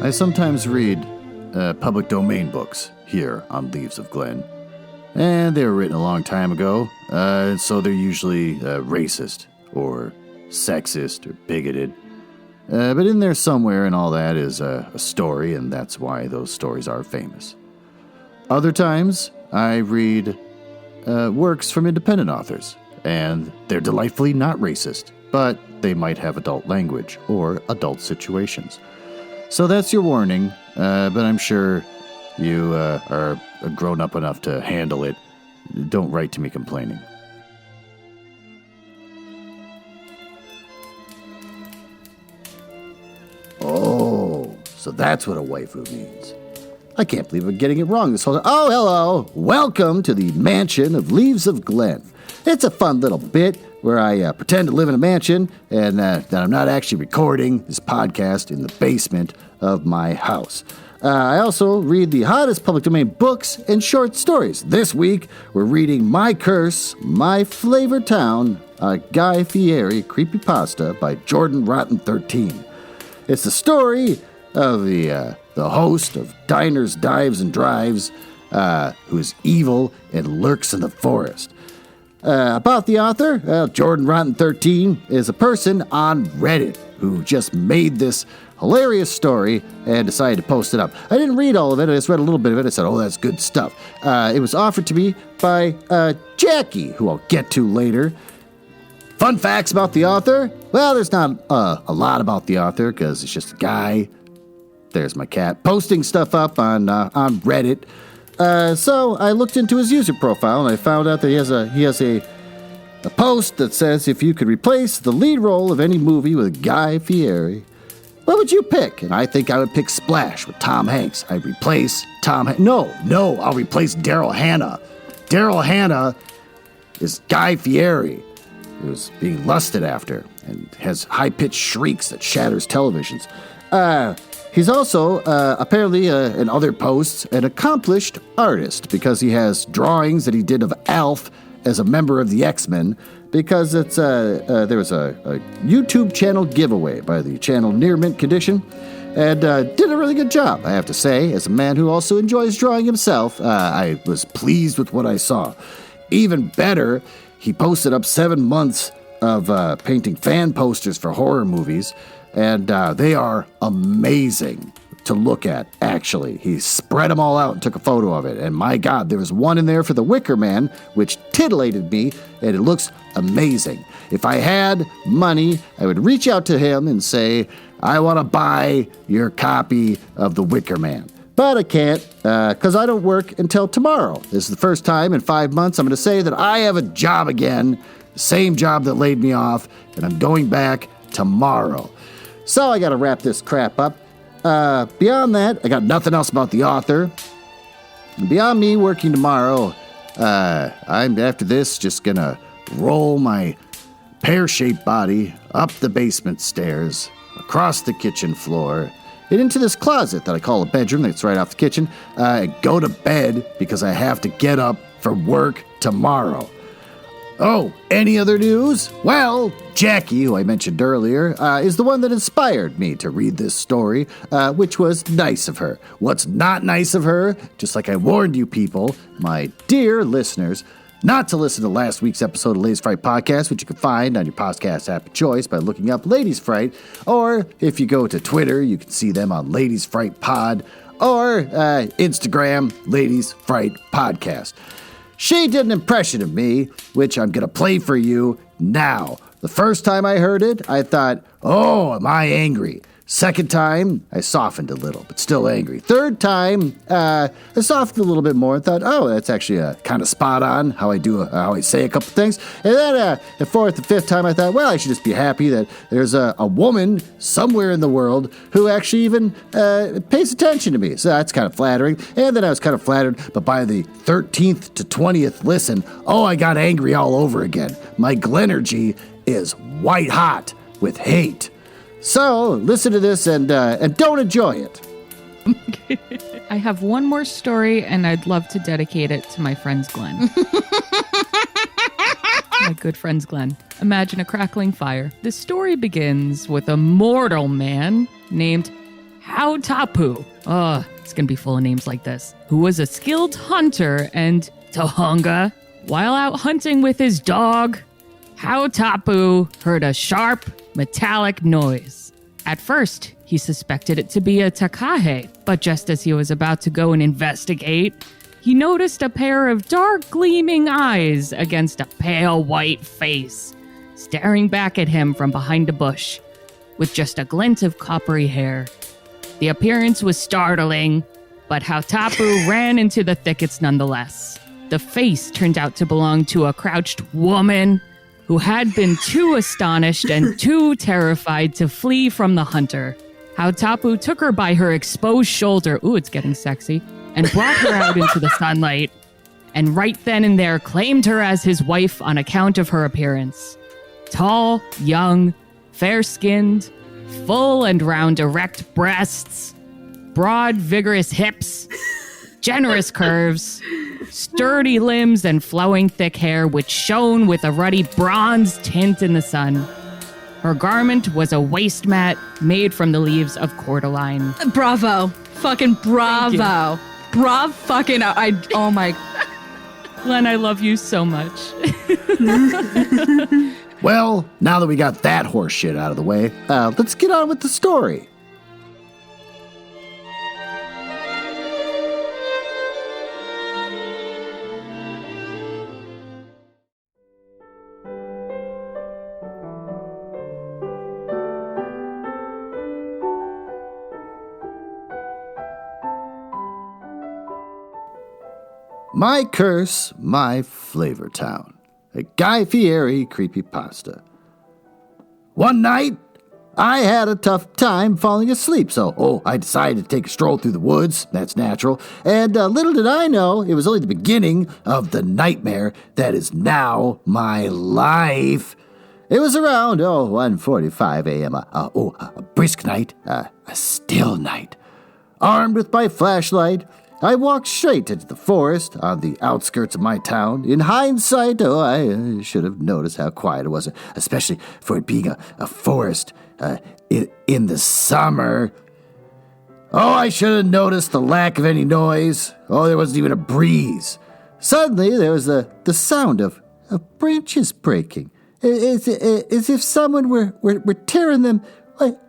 I sometimes read public domain books here on Leaves of Glen. And they were written a long time ago, so they're usually racist or sexist or bigoted. But in there somewhere and all that is a story, and that's why those stories are famous. Other times, I read works from independent authors, and they're delightfully not racist, but they might have adult language or adult situations. So that's your warning, but I'm sure you are grown up enough to handle it. Don't write to me complaining. Oh, so that's what a waifu means. I can't believe I'm getting it wrong this whole time. Oh, hello. Welcome to the mansion of Leaves of Glen. It's a fun little bit where I pretend to live in a mansion and that I'm not actually recording this podcast in the basement of my house. I also read the hottest public domain books and short stories. This week, we're reading My Curse, My Flavor Town, a Guy Fieri creepypasta by JordanRotten13. It's the story of the host of Diners, Dives, and Drives, who is evil and lurks in the forest. About the author, JordanRotten13 is a person on Reddit who just made this hilarious story and decided to post it up. I didn't read all of it. I just read a little bit of it. I said, oh, that's good stuff. It was offered to me by Jackie, who I'll get to later. Fun facts about the author? Well, there's not a lot about the author because it's just a guy. There's my cat posting stuff up on Reddit. So I looked into his user profile and I found out that he has a post that says if you could replace the lead role of any movie with Guy Fieri, what would you pick? And I think I would pick Splash with Tom Hanks. I'd replace Tom Hanks. No, I'll replace Daryl Hannah. Daryl Hannah is Guy Fieri, who's being lusted after and has high-pitched shrieks that shatters televisions. He's also, apparently, in other posts, an accomplished artist because he has drawings that he did of Alf as a member of the X-Men because it's there was a YouTube channel giveaway by the channel Near Mint Condition and did a really good job, I have to say. As a man who also enjoys drawing himself, I was pleased with what I saw. Even better, he posted up 7 months of painting fan posters for horror movies, and they are amazing to look at, actually. He spread them all out and took a photo of it, and my God, there was one in there for the Wicker Man, which titillated me, and it looks amazing. If I had money, I would reach out to him and say, I want to buy your copy of the Wicker Man. But I can't, because I don't work until tomorrow. This is the first time in 5 months I'm going to say that I have a job again, the same job that laid me off, and I'm going back tomorrow. So I got to wrap this crap up. Beyond that, I got nothing else about the author. And beyond me working tomorrow, I'm, after this, just going to roll my pear-shaped body up the basement stairs, across the kitchen floor, and into this closet that I call a bedroom that's right off the kitchen, go to bed because I have to get up for work tomorrow. Oh, any other news? Well, Jackie, who I mentioned earlier, is the one that inspired me to read this story, which was nice of her. What's not nice of her, just like I warned you people, my dear listeners, not to listen to last week's episode of Ladies Fright Podcast, which you can find on your podcast app of choice by looking up Ladies Fright, or if you go to Twitter, you can see them on Ladies Fright Pod, or Instagram, Ladies Fright Podcast. She did an impression of me, which I'm going to play for you now. The first time I heard it, I thought, oh, am I angry? Second time, I softened a little, but still angry. Third time, I softened a little bit more and thought, oh, that's actually kind of spot on how I say a couple things. And then the fourth and fifth time, I thought, well, I should just be happy that there's a woman somewhere in the world who actually even pays attention to me. So that's kind of flattering. And then I was kind of flattered, but by the 13th to 20th listen, oh, I got angry all over again. My Glenergy is white hot with hate. So, listen to this and don't enjoy it. I have one more story, and I'd love to dedicate it to my friend's Glenn. My good friend's Glenn. Imagine a crackling fire. The story begins with a mortal man named Hautapu. It's gonna be full of names like this. Who was a skilled hunter, and Tohunga, while out hunting with his dog, Hautapu heard a sharp, metallic noise. At first, he suspected it to be a takahe, but just as he was about to go and investigate, he noticed a pair of dark gleaming eyes against a pale white face, staring back at him from behind a bush, with just a glint of coppery hair. The appearance was startling, but Hautapu ran into the thickets nonetheless. The face turned out to belong to a crouched woman who had been too astonished and too terrified to flee from the hunter. Hautapu took her by her exposed shoulder, ooh, it's getting sexy, and brought her out into the sunlight, and right then and there claimed her as his wife on account of her appearance. Tall, young, fair-skinned, full and round erect breasts, broad, vigorous hips, generous curves, sturdy limbs, and flowing thick hair which shone with a ruddy bronze tint in the sun. Her garment was a waist mat made from the leaves of cordyline. Bravo. Fucking bravo. Bravo fucking, oh my. Glenn, I love you so much. Well, now that we got that horse shit out of the way, let's get on with the story. My Curse, My Flavor Town. A Guy Fieri creepypasta. One night, I had a tough time falling asleep, so I decided to take a stroll through the woods. That's natural. And little did I know, it was only the beginning of the nightmare that is now my life. It was around 1:45 a.m. A brisk night, a still night. Armed with my flashlight, I walked straight into the forest on the outskirts of my town. In hindsight, I should have noticed how quiet it was, especially for it being a forest in the summer. I should have noticed the lack of any noise. There wasn't even a breeze. Suddenly, there was the sound of branches breaking, as if someone were tearing them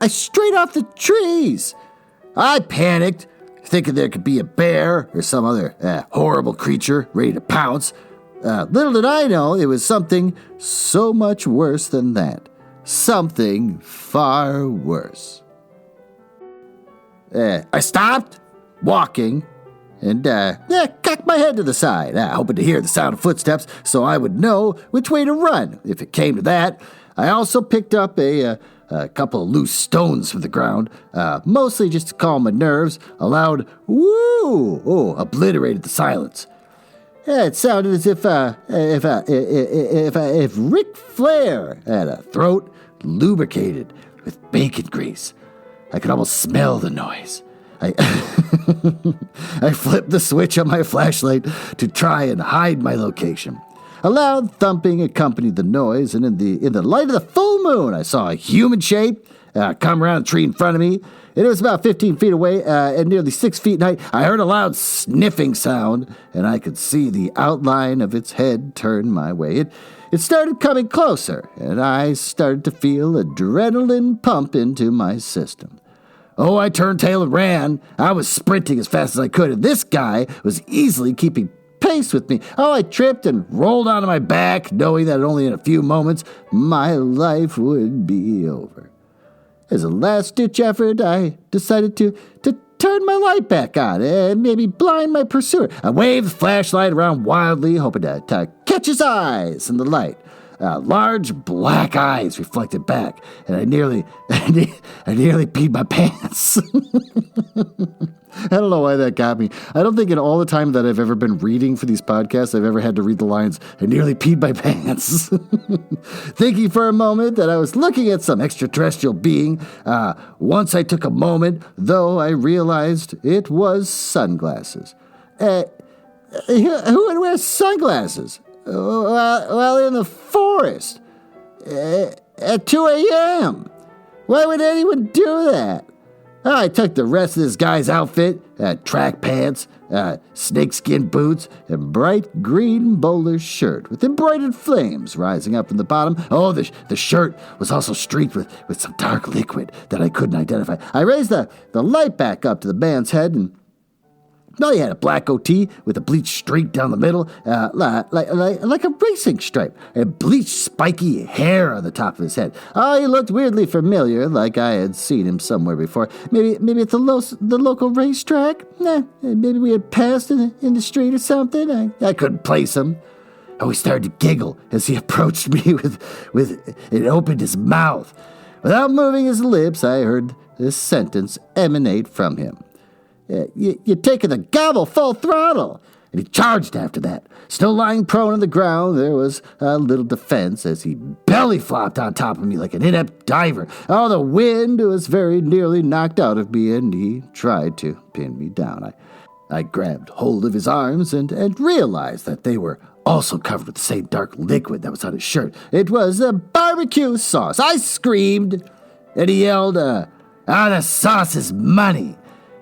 straight off the trees. I panicked, thinking there could be a bear or some other horrible creature ready to pounce. Little did I know it was something so much worse than that. Something far worse. I stopped walking and cocked my head to the side, hoping to hear the sound of footsteps so I would know which way to run if it came to that. I also picked up a couple of loose stones from the ground, mostly just to calm my nerves. A loud "woo" obliterated the silence. It sounded as if Ric Flair had a throat lubricated with bacon grease. I could almost smell the noise. I flipped the switch on my flashlight to try and hide my location. A loud thumping accompanied the noise, and in the light of the full moon, I saw a human shape come around a tree in front of me. It was about 15 feet away and nearly 6 feet in height. I heard a loud sniffing sound, and I could see the outline of its head turn my way. It started coming closer, and I started to feel adrenaline pump into my system. I turned tail and ran. I was sprinting as fast as I could, and this guy was easily keeping pace with me. I tripped and rolled onto my back, knowing that only in a few moments my life would be over. As a last-ditch effort, I decided to turn my light back on and maybe blind my pursuer. I waved the flashlight around wildly, hoping to catch his eyes in the light. Large black eyes reflected back, and I nearly peed my pants. I don't know why that got me. I don't think in all the time that I've ever been reading for these podcasts, I've ever had to read the lines, I nearly peed my pants. Thinking for a moment that I was looking at some extraterrestrial being, once I took a moment, though I realized it was sunglasses. Who would wear sunglasses? Well, in the forest. At 2 a.m. Why would anyone do that? I took the rest of this guy's outfit, track pants, snakeskin boots, and bright green bowler shirt with embroidered flames rising up from the bottom. Oh, the shirt was also streaked with some dark liquid that I couldn't identify. I raised the light back up to the man's head, and he had a black goatee with a bleached streak down the middle, like a racing stripe, and bleached spiky hair on the top of his head. Oh, he looked weirdly familiar, like I had seen him somewhere before. Maybe at the local racetrack? Maybe we had passed in the street or something. I couldn't place him. Oh, he started to giggle as he approached me and opened his mouth. Without moving his lips, I heard this sentence emanate from him. You're taking the gobble full throttle. And he charged after that. Still lying prone on the ground, there was a little defense as he belly flopped on top of me like an inept diver. Oh, the wind was very nearly knocked out of me, and he tried to pin me down. I grabbed hold of his arms and realized that they were also covered with the same dark liquid that was on his shirt. It was a barbecue sauce. I screamed, and he yelled, the sauce is money.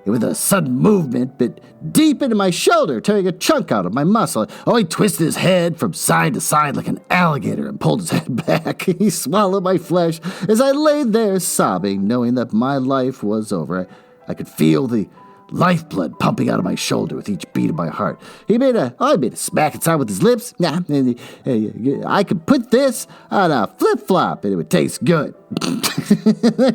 With a sudden movement, bit deep into my shoulder, tearing a chunk out of my muscle. Oh, he twisted his head from side to side like an alligator and pulled his head back. He swallowed my flesh as I laid there sobbing, knowing that my life was over. I could feel the lifeblood pumping out of my shoulder with each beat of my heart. He made a smack inside with his lips. I could put this on a flip-flop and it would taste good.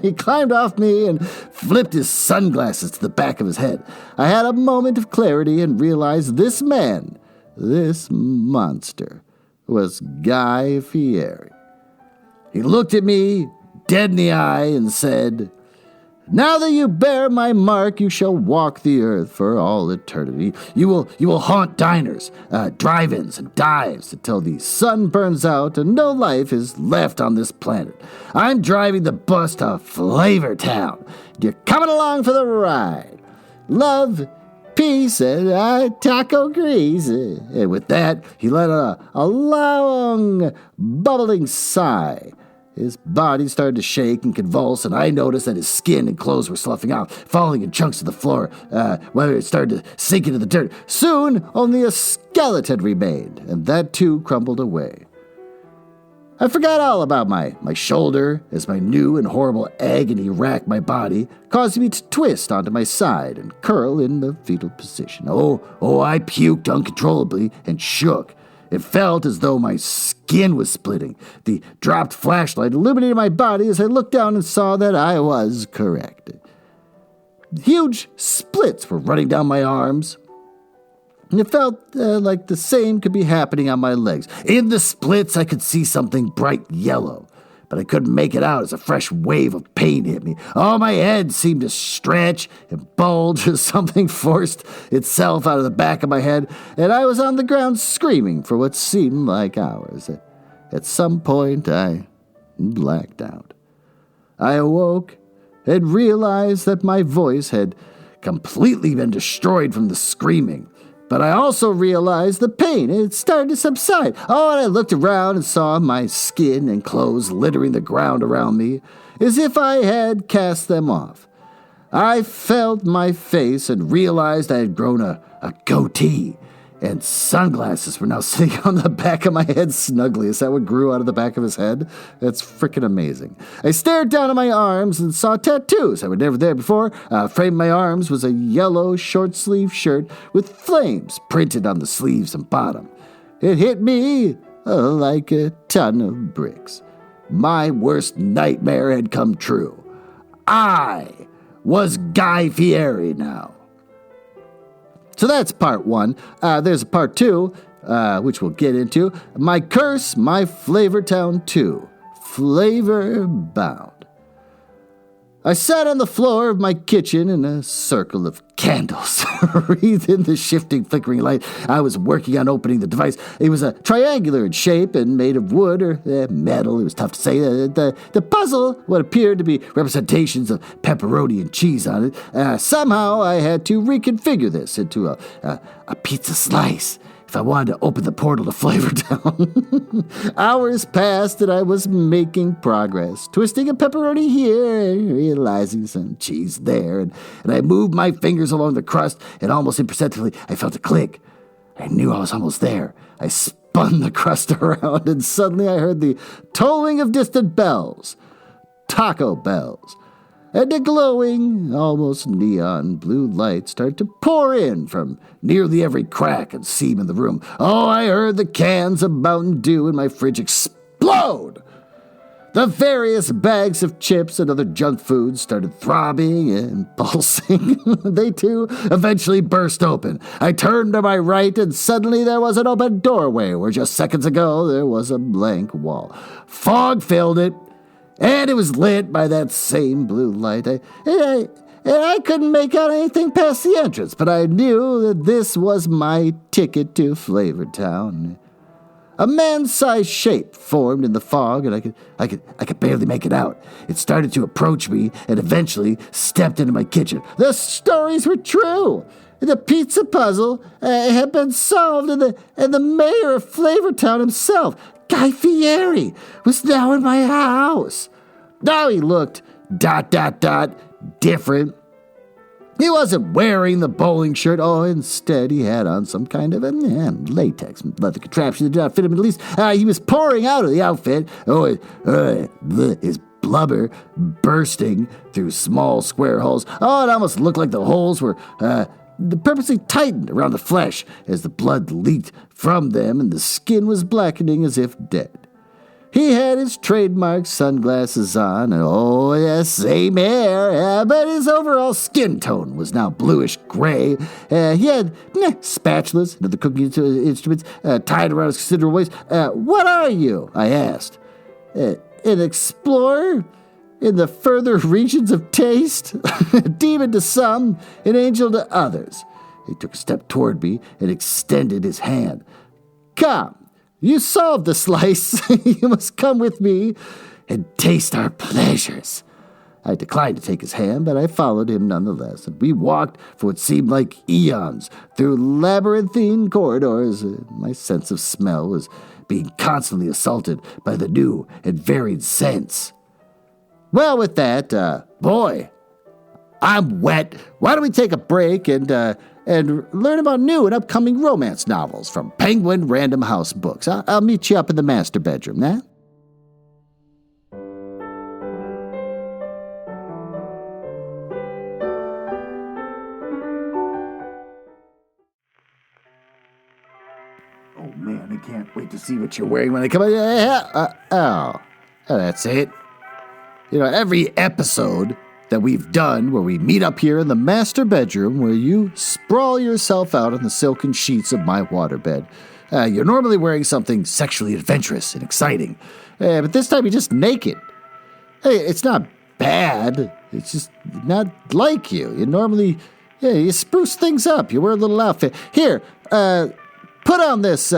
He climbed off me and flipped his sunglasses to the back of his head. I had a moment of clarity and realized this man, this monster, was Guy Fieri. He looked at me dead in the eye and said, "Now that you bear my mark, you shall walk the earth for all eternity. You will haunt diners, drive-ins, and dives until the sun burns out and no life is left on this planet. I'm driving the bus to Flavor Town. You're coming along for the ride. Love, peace, and taco grease." And with that, he let out a long, bubbling sigh. His body started to shake and convulse, and I noticed that his skin and clothes were sloughing out, falling in chunks to the floor, where it started to sink into the dirt. Soon, only a skeleton remained, and that too crumbled away. I forgot all about my shoulder as my new and horrible agony racked my body, causing me to twist onto my side and curl in the fetal position. Oh, I puked uncontrollably and shook. It felt as though my skin was splitting. The dropped flashlight illuminated my body as I looked down and saw that I was correct. Huge splits were running down my arms, and it felt like the same could be happening on my legs. In the splits, I could see something bright yellow, but I couldn't make it out as a fresh wave of pain hit me. Oh, my head seemed to stretch and bulge as something forced itself out of the back of my head, and I was on the ground screaming for what seemed like hours. At some point, I blacked out. I awoke and realized that my voice had completely been destroyed from the screaming. But I also realized the pain had started to subside. Oh, and I looked around and saw my skin and clothes littering the ground around me, as if I had cast them off. I felt my face and realized I had grown a goatee, and sunglasses were now sitting on the back of my head snugly. Is that what grew out of the back of his head? That's freaking amazing. I stared down at my arms and saw tattoos. I were never there before. Framed my arms was a yellow short-sleeve shirt with flames printed on the sleeves and bottom. It hit me like a ton of bricks. My worst nightmare had come true. I was Guy Fieri now. So that's part one. There's a part two, which we'll get into. My Curse, My Flavor Town 2. Flavor Bound. I sat on the floor of my kitchen in a circle of candles, wreathed in the shifting, flickering light. I was working on opening the device. It was a triangular in shape and made of wood or metal. It was tough to say. The puzzle, what appeared to be representations of pepperoni and cheese on it. Somehow I had to reconfigure this into a pizza slice, if I wanted to open the portal to Flavortown. Hours passed and I was making progress, twisting a pepperoni here, realizing some cheese there, and I moved my fingers along the crust, and almost imperceptibly I felt a click. I knew I was almost there. I spun the crust around, and suddenly I heard the tolling of distant bells. Taco bells. And a glowing, almost neon blue light started to pour in from nearly every crack and seam in the room. Oh, I heard the cans of Mountain Dew in my fridge explode. The various bags of chips and other junk foods started throbbing and pulsing. They, too, eventually burst open. I turned to my right, and suddenly there was an open doorway where just seconds ago there was a blank wall. Fog filled it, and it was lit by that same blue light. I couldn't make out anything past the entrance, but I knew that this was my ticket to Flavortown. A man-sized shape formed in the fog, and I could barely make it out. It started to approach me and eventually stepped into my kitchen. The stories were true. The pizza puzzle had been solved, and the mayor of Flavortown himself, Guy Fieri, was now in my house. Now he looked ... different. He wasn't wearing the bowling shirt. Oh, instead he had on some kind of a latex leather contraption that did not fit him. At least he was pouring out of the outfit. His blubber bursting through small square holes. Oh, it almost looked like the holes were purposely tightened around the flesh as the blood leaked from them and the skin was blackening as if dead. He had his trademark sunglasses on, and oh, yes, same hair, but his overall skin tone was now bluish-gray. He had spatulas and other cooking instruments tied around his considerable waist. What are you? I asked. An explorer in the further regions of taste? A demon to some, an angel to others. He took a step toward me and extended his hand. Come. You solved the slice. You must come with me and taste our pleasures. I declined to take his hand, but I followed him nonetheless, and we walked for what seemed like eons through labyrinthine corridors. My sense of smell was being constantly assaulted by the new and varied scents. Well, with that, boy, I'm wet. Why don't we take a break and learn about new and upcoming romance novels from Penguin Random House Books. I'll meet you up in the master bedroom, eh? Oh, man, I can't wait to see what you're wearing when I come out. Oh, that's it. You know, every episode that we've done where we meet up here in the master bedroom where you sprawl yourself out on the silken sheets of my waterbed. You're normally wearing something sexually adventurous and exciting, but this time you're just naked. Hey, it's not bad. It's just not like you. You normally, you spruce things up. You wear a little outfit. Here, put on this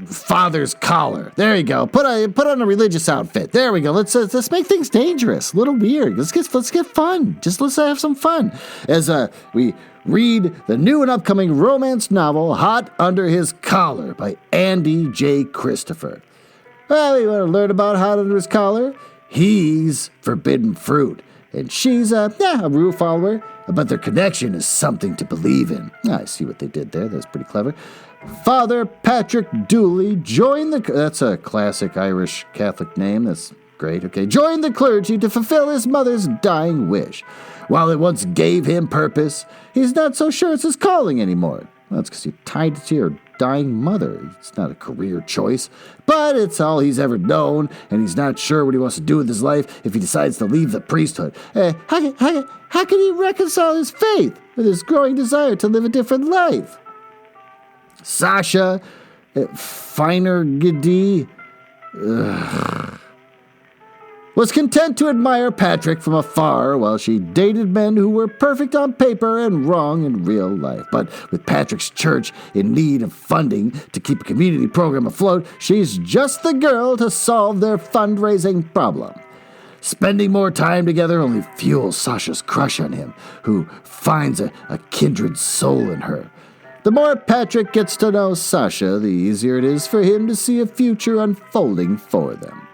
father's collar. There you go. Put on a religious outfit. There we go. Let's make things dangerous. A little weird. Let's get fun. Let's have some fun as we read the new and upcoming romance novel Hot Under His Collar by Andy J. Christopher. Well, you want to learn about Hot Under His Collar? He's forbidden fruit, and she's a rule follower, but their connection is something to believe in. I see what they did there. That's pretty clever. Father Patrick Dooley joined that's a classic Irish Catholic name. That's great. Okay. Joined the clergy to fulfill his mother's dying wish. While it once gave him purpose, he's not so sure it's his calling anymore. Well, that's because you're tied to your dying mother. It's not a career choice, but it's all he's ever known, and he's not sure what he wants to do with his life if he decides to leave the priesthood. How can he reconcile his faith with his growing desire to live a different life? Sasha Finer-Giddy was content to admire Patrick from afar while she dated men who were perfect on paper and wrong in real life. But with Patrick's church in need of funding to keep a community program afloat, she's just the girl to solve their fundraising problem. Spending more time together only fuels Sasha's crush on him, who finds a kindred soul in her. The more Patrick gets to know Sasha, the easier it is for him to see a future unfolding for them.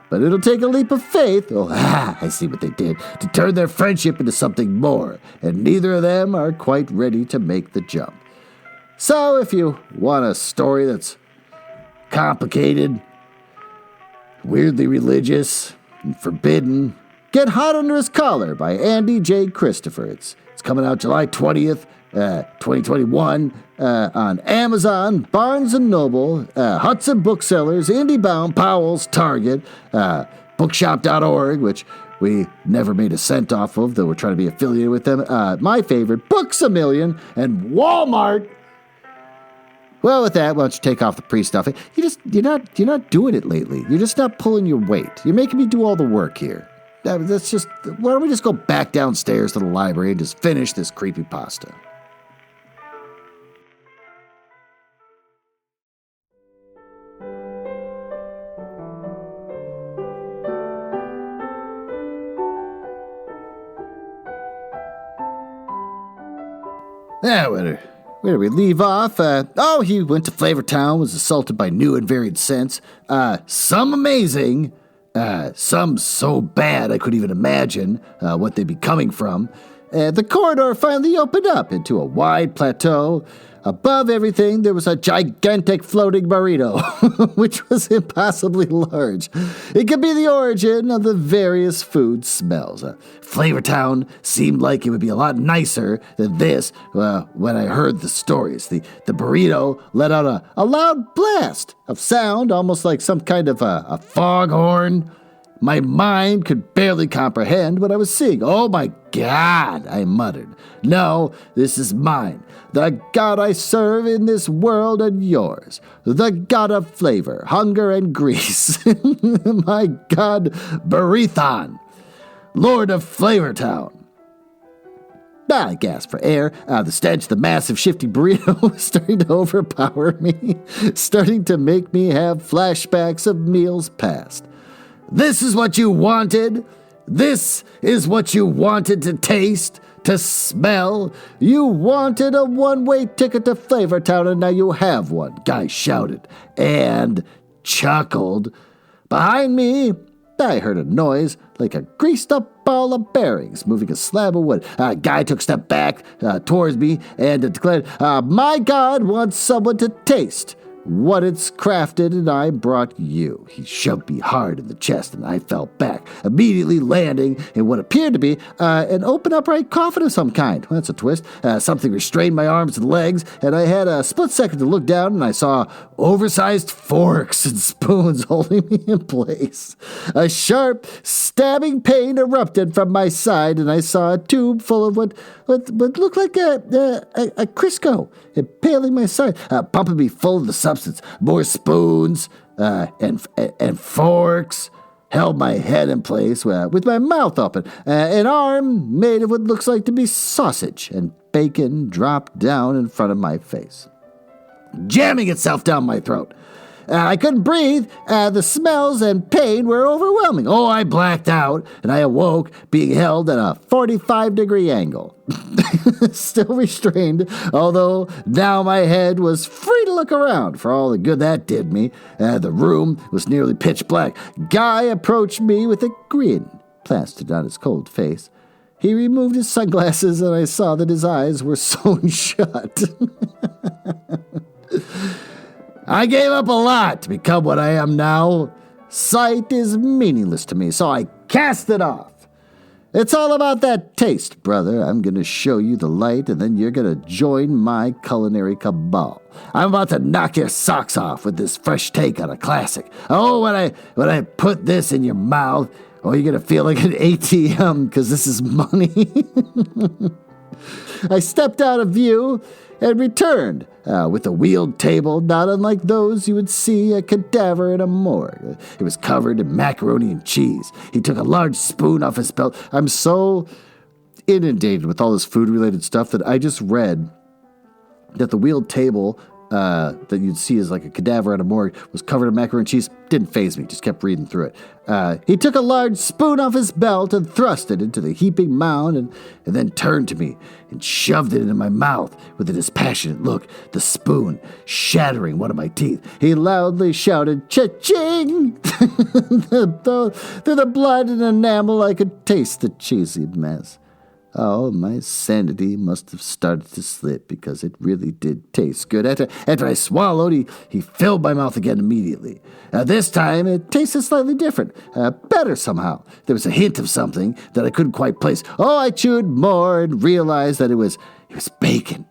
But it'll take a leap of faith, I see what they did, to turn their friendship into something more, and neither of them are quite ready to make the jump. So if you want a story that's complicated, weirdly religious, and forbidden, get Hot Under His Collar by Andy J. Christopher. It's coming out July 20th, 2021, on Amazon, Barnes & Noble, Hudson Booksellers, IndieBound, Powell's, Target, Bookshop.org, which we never made a cent off of, though we're trying to be affiliated with them. My favorite, Books A Million, and Walmart. Well, with that, why don't you take off the pre-stuff? You're not doing it lately. You're just not pulling your weight. You're making me do all the work here. Why don't we just go back downstairs to the library and just finish this creepypasta? Where do we leave off? He went to Flavortown, was assaulted by new and varied scents. Some amazing, some so bad I couldn't even imagine what they'd be coming from. The corridor finally opened up into a wide plateau. Above everything, there was a gigantic floating burrito, which was impossibly large. It could be the origin of the various food smells. Flavortown seemed like it would be a lot nicer than this when I heard the stories. The burrito let out a loud blast of sound, almost like some kind of a foghorn. My mind could barely comprehend what I was seeing. Oh my God, I muttered. No, this is mine. The God I serve in this world and yours. The God of flavor, hunger, and grease. My God, Burrithon, Lord of Flavortown. I gasped for air. The stench of the massive shifty burrito was starting to overpower me, starting to make me have flashbacks of meals past. This is what you wanted? This is what you wanted to taste, to smell? You wanted a one-way ticket to Flavortown, and now you have one, Guy shouted and chuckled. Behind me, I heard a noise like a greased-up ball of bearings moving a slab of wood. Guy took a step back towards me and declared, my God wants someone to taste what it's crafted, and I brought you. He shoved me hard in the chest, and I fell back, immediately landing in what appeared to be an open upright coffin of some kind. Well, that's a twist. Something restrained my arms and legs, and I had a split second to look down, and I saw oversized forks and spoons holding me in place. A sharp, stabbing pain erupted from my side, and I saw a tube full of what looked like a Crisco, impaling my side, pumping me full of the substance. More spoons and forks held my head in place with my mouth open. An arm made of what looks like to be sausage and bacon dropped down in front of my face, jamming itself down my throat. I couldn't breathe. The smells and pain were overwhelming. I blacked out, and I awoke being held at a 45-degree angle. Still restrained, although now my head was free to look around for all the good that did me. The room was nearly pitch black. Guy approached me with a grin plastered on his cold face. He removed his sunglasses, and I saw that his eyes were sewn shut. I gave up a lot to become what I am now. Sight is meaningless to me, so I cast it off. It's all about that taste, brother. I'm going to show you the light, and then you're going to join my culinary cabal. I'm about to knock your socks off with this fresh take on a classic. When I put this in your mouth, you're going to feel like an ATM, because this is money. I stepped out of view and returned with a wheeled table, not unlike those you would see a cadaver in a morgue. It was covered in macaroni and cheese. He took a large spoon off his belt. I'm so inundated with all this food-related stuff that I just read that the wheeled table that you'd see as like a cadaver at a morgue was covered in macaroni and cheese. Didn't faze me, just kept reading through it. He took a large spoon off his belt and thrust it into the heaping mound and then turned to me and shoved it into my mouth with a dispassionate look, the spoon shattering one of my teeth. He loudly shouted, "Cha-ching!" Through the blood and enamel, I could taste the cheesy mess. Oh, my sanity must have started to slip because it really did taste good. After I swallowed, he filled my mouth again immediately. This time, it tasted slightly different, better somehow. There was a hint of something that I couldn't quite place. Oh, I chewed more and realized that it was bacon.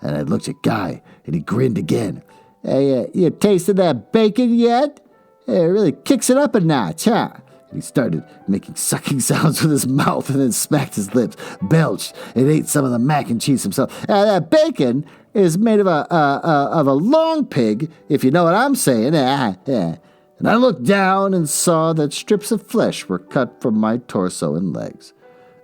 And I looked at Guy, and he grinned again. Hey, you tasted that bacon yet? It really kicks it up a notch, huh? He started making sucking sounds with his mouth and then smacked his lips, belched, and ate some of the mac and cheese himself. That bacon is made of a long pig, if you know what I'm saying. And I looked down and saw that strips of flesh were cut from my torso and legs.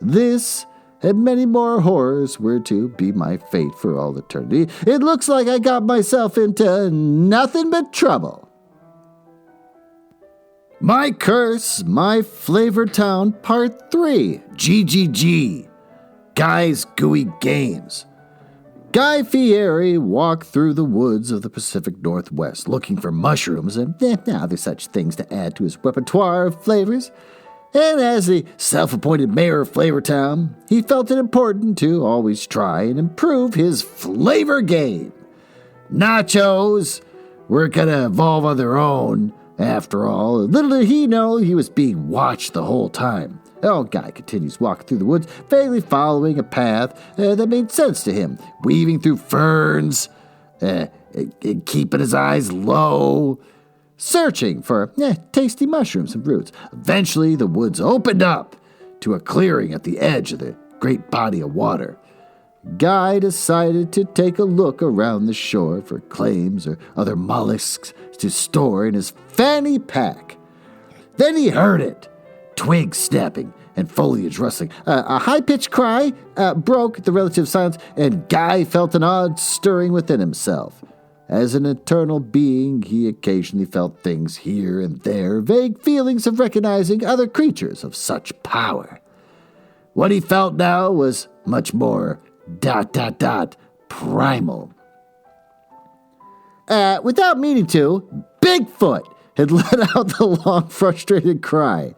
This and many more horrors were to be my fate for all eternity. It looks like I got myself into nothing but trouble. My Curse, My Flavor Town, Part 3, GGG, Guy's Gooey Games. Guy Fieri walked through the woods of the Pacific Northwest looking for mushrooms and other such things to add to his repertoire of flavors. And as the self-appointed mayor of Flavortown, he felt it important to always try and improve his flavor game. Nachos were going to evolve on their own. After all, little did he know he was being watched the whole time. Oh, Guy continues walking through the woods, vaguely following a path that made sense to him, weaving through ferns, keeping his eyes low, searching for tasty mushrooms and roots. Eventually, the woods opened up to a clearing at the edge of the great body of water. Guy decided to take a look around the shore for clams or other mollusks to store in his fanny pack. Then he heard it, twigs snapping and foliage rustling. A high-pitched cry broke the relative silence, and Guy felt an odd stirring within himself. As an eternal being, he occasionally felt things here and there, vague feelings of recognizing other creatures of such power. What he felt now was much more ... primal. Without meaning to, Bigfoot had let out the long, frustrated cry.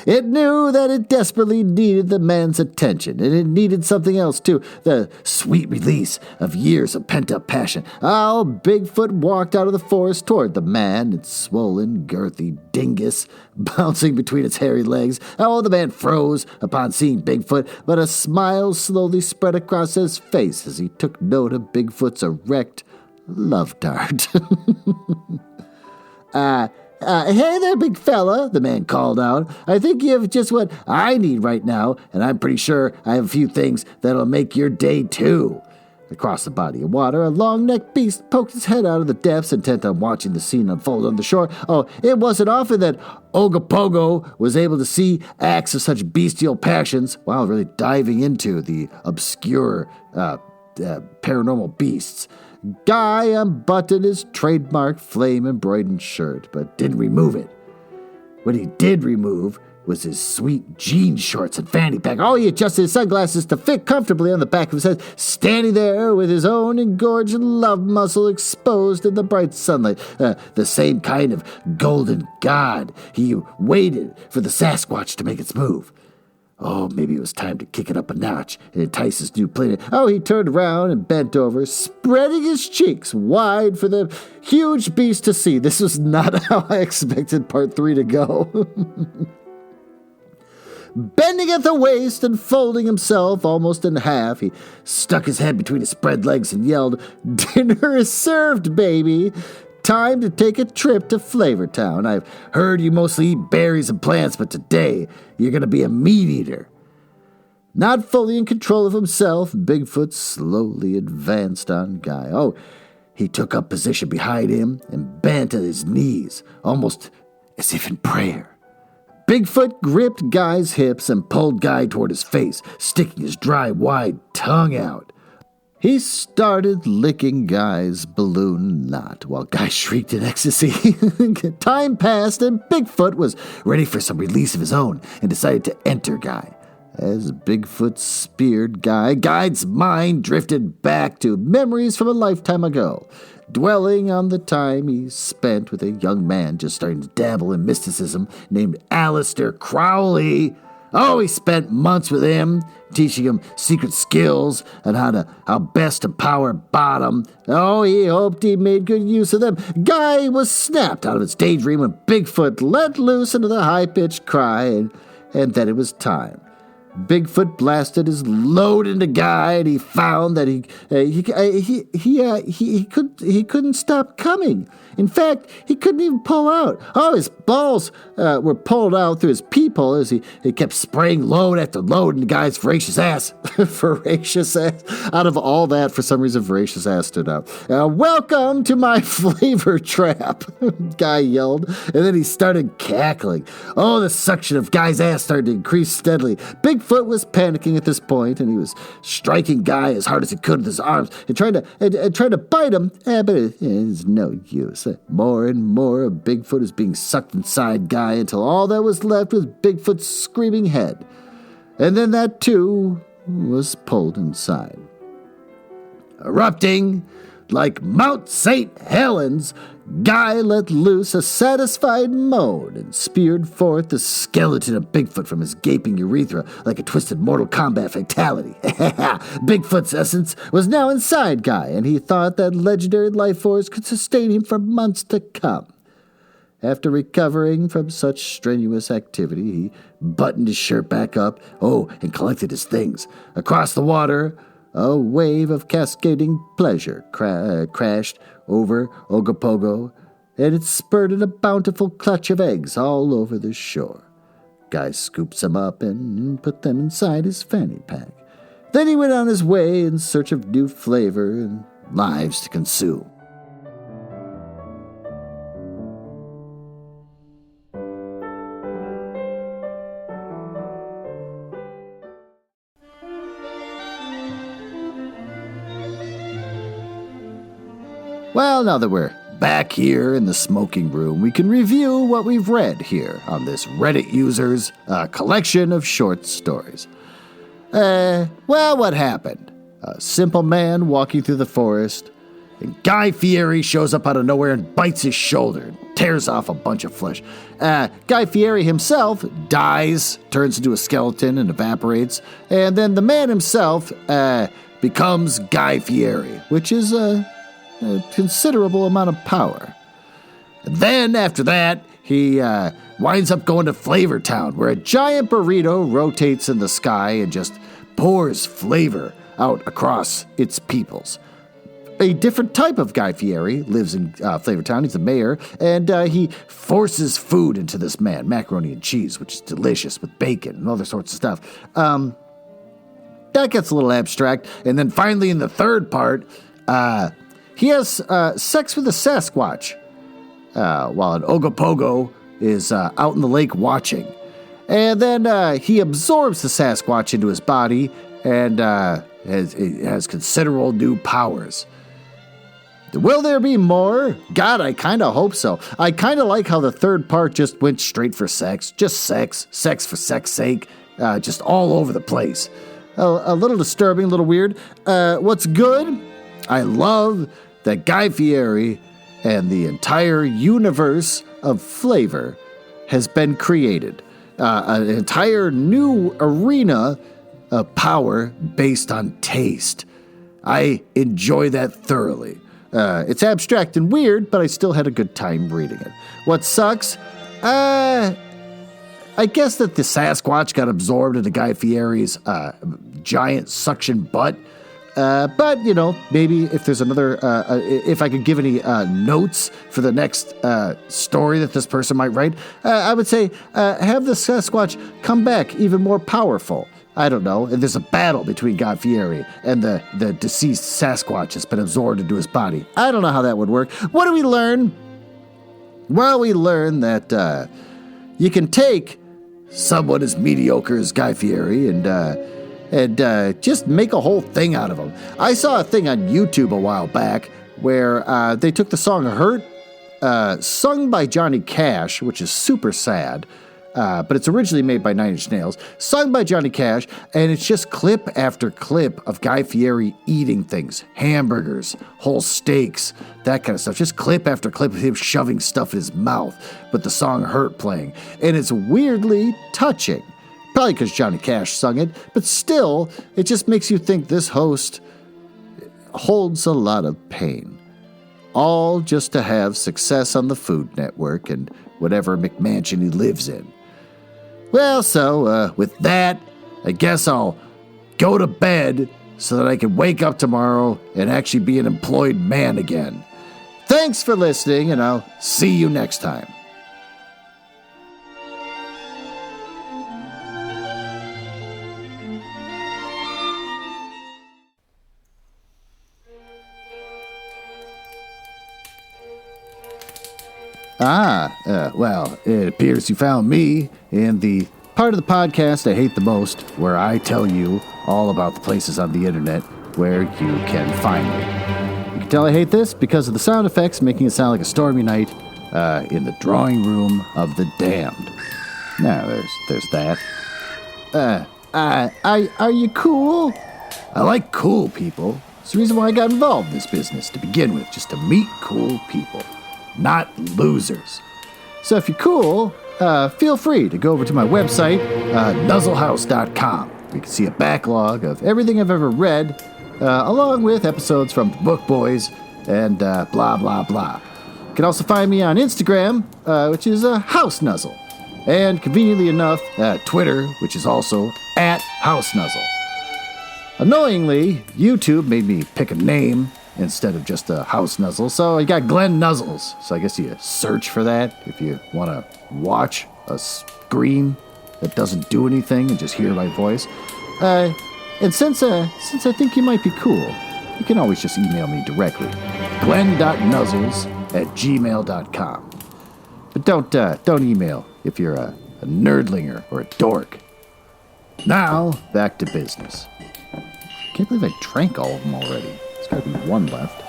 It knew that it desperately needed the man's attention, and it needed something else too, the sweet release of years of pent-up passion. Oh, Bigfoot walked out of the forest toward the man, its swollen, girthy dingus bouncing between its hairy legs. Oh, the man froze upon seeing Bigfoot, but a smile slowly spread across his face as he took note of Bigfoot's erect love dart. Hey there, big fella, the man called out. I think you have just what I need right now, and I'm pretty sure I have a few things that'll make your day, too. Across the body of water, a long-necked beast poked his head out of the depths, intent on watching the scene unfold on the shore. Oh, it wasn't often that Ogopogo was able to see acts of such bestial passions while really diving into the obscure paranormal beasts. Guy unbuttoned his trademark flame-embroidered shirt, but didn't remove it. What he did remove was his sweet jean shorts and fanny pack. Oh, he adjusted his sunglasses to fit comfortably on the back of his head, standing there with his own engorged love muscle exposed in the bright sunlight. The same kind of golden god. He waited for the Sasquatch to make its move. Oh, maybe it was time to kick it up a notch and entice his new planet. Oh, he turned around and bent over, spreading his cheeks wide for the huge beast to see. This was not how I expected part 3 to go. Bending at the waist and folding himself almost in half, he stuck his head between his spread legs and yelled, "Dinner is served, baby. Time to take a trip to Flavortown. I've heard you mostly eat berries and plants, but today you're going to be a meat eater." Not fully in control of himself, Bigfoot slowly advanced on Guy. Oh, he took up position behind him and bent at his knees, almost as if in prayer. Bigfoot gripped Guy's hips and pulled Guy toward his face, sticking his dry, wide tongue out. He started licking Guy's balloon knot while Guy shrieked in ecstasy. Time passed and Bigfoot was ready for some release of his own and decided to enter Guy. As Bigfoot speared Guy, Guy's mind drifted back to memories from a lifetime ago, dwelling on the time he spent with a young man just starting to dabble in mysticism named Aleister Crowley. Oh, he spent months with him, teaching him secret skills and how best to power bottom. Oh, he hoped he made good use of them. Guy was snapped out of his daydream when Bigfoot let loose into the high-pitched cry, and then it was time. Bigfoot blasted his load into Guy, and he found that he couldn't stop coming. In fact, he couldn't even pull out. Oh, his balls were pulled out through his peephole as he kept spraying load after load into Guy's voracious ass. Voracious ass. Out of all that, for some reason, voracious ass stood out. Welcome to my flavor trap, Guy yelled, and then he started cackling. Oh, the suction of Guy's ass started to increase steadily. Bigfoot was panicking at this point, and he was striking Guy as hard as he could with his arms and trying to bite him, but it's no use. More and more of Bigfoot is being sucked inside Guy until all that was left was Bigfoot's screaming head. And then that, too, was pulled inside. Erupting like Mount St. Helens, Guy let loose a satisfied moan and speared forth the skeleton of Bigfoot from his gaping urethra like a twisted Mortal Kombat fatality. Bigfoot's essence was now inside Guy, and he thought that legendary life force could sustain him for months to come. After recovering from such strenuous activity, he buttoned his shirt back up, and collected his things. Across the water, a wave of cascading pleasure crashed over Ogopogo, and it spurted a bountiful clutch of eggs all over the shore. Guy scoops them up and put them inside his fanny pack. Then he went on his way in search of new flavor and lives to consume. Well, now that we're back here in the smoking room, we can review what we've read here on this Reddit user's collection of short stories. What happened? A simple man walking through the forest, and Guy Fieri shows up out of nowhere and bites his shoulder and tears off a bunch of flesh. Guy Fieri himself dies, turns into a skeleton and evaporates, and then the man himself becomes Guy Fieri, which is a considerable amount of power. And then, after that, he winds up going to Flavor Town, where a giant burrito rotates in the sky and just pours flavor out across its peoples. A different type of Guy Fieri lives in Flavor Town. He's the mayor, and he forces food into this man, macaroni and cheese, which is delicious with bacon and other sorts of stuff. That gets a little abstract. And then finally, in the third part, he has sex with a Sasquatch while an Ogopogo is out in the lake watching. And then he absorbs the Sasquatch into his body and has considerable new powers. Will there be more? God, I kind of hope so. I kind of like how the third part just went straight for sex. Just sex for sex sake, just all over the place. A little disturbing, a little weird. What's good? I love that Guy Fieri and the entire universe of flavor has been created. An entire new arena of power based on taste. I enjoy that thoroughly. It's abstract and weird, but I still had a good time reading it. What sucks? I guess that the Sasquatch got absorbed into Guy Fieri's giant suction butt. But, maybe if there's another, if I could give any notes for the next story that this person might write, I would say have the Sasquatch come back even more powerful. I don't know. And there's a battle between Guy Fieri and the deceased Sasquatch that's been absorbed into his body. I don't know how that would work. What do we learn? Well, we learn that you can take someone as mediocre as Guy Fieri and and just make a whole thing out of them. I saw a thing on YouTube a while back where they took the song Hurt, sung by Johnny Cash, which is super sad, but it's originally made by 9 Inch Nails, sung by Johnny Cash, and it's just clip after clip of Guy Fieri eating things, hamburgers, whole steaks, that kind of stuff. Just clip after clip of him shoving stuff in his mouth with the song Hurt playing. And it's weirdly touching. Probably because Johnny Cash sung it, but still, it just makes you think this host holds a lot of pain. All just to have success on the Food Network and whatever McMansion he lives in. Well, so, with that, I guess I'll go to bed so that I can wake up tomorrow and actually be an employed man again. Thanks for listening, and I'll see you next time. Well, it appears you found me in the part of the podcast I hate the most, where I tell you all about the places on the internet where you can find me. You can tell I hate this because of the sound effects making it sound like a stormy night in the drawing room of the damned. Now, there's that. Are you cool? I like cool people. It's the reason why I got involved in this business to begin with, just to meet cool people, not losers. So if you're cool, feel free to go over to my website, nuzzlehouse.com. You can see a backlog of everything I've ever read, along with episodes from the Book Boys and blah, blah, blah. You can also find me on Instagram, which is House Nuzzle. And conveniently enough, Twitter, which is also @HouseNuzzle. Annoyingly, YouTube made me pick a name instead of just a House Nuzzle, so I got Glenn Nuzzles. So I guess you search for that if you want to watch a screen that doesn't do anything and just hear my voice. And since I think you might be cool, you can always just email me directly, glenn.nuzzles@gmail.com. But don't email if you're a nerdlinger or a dork. Now, back to business. Can't believe I drank all of them already. There's gotta be one left.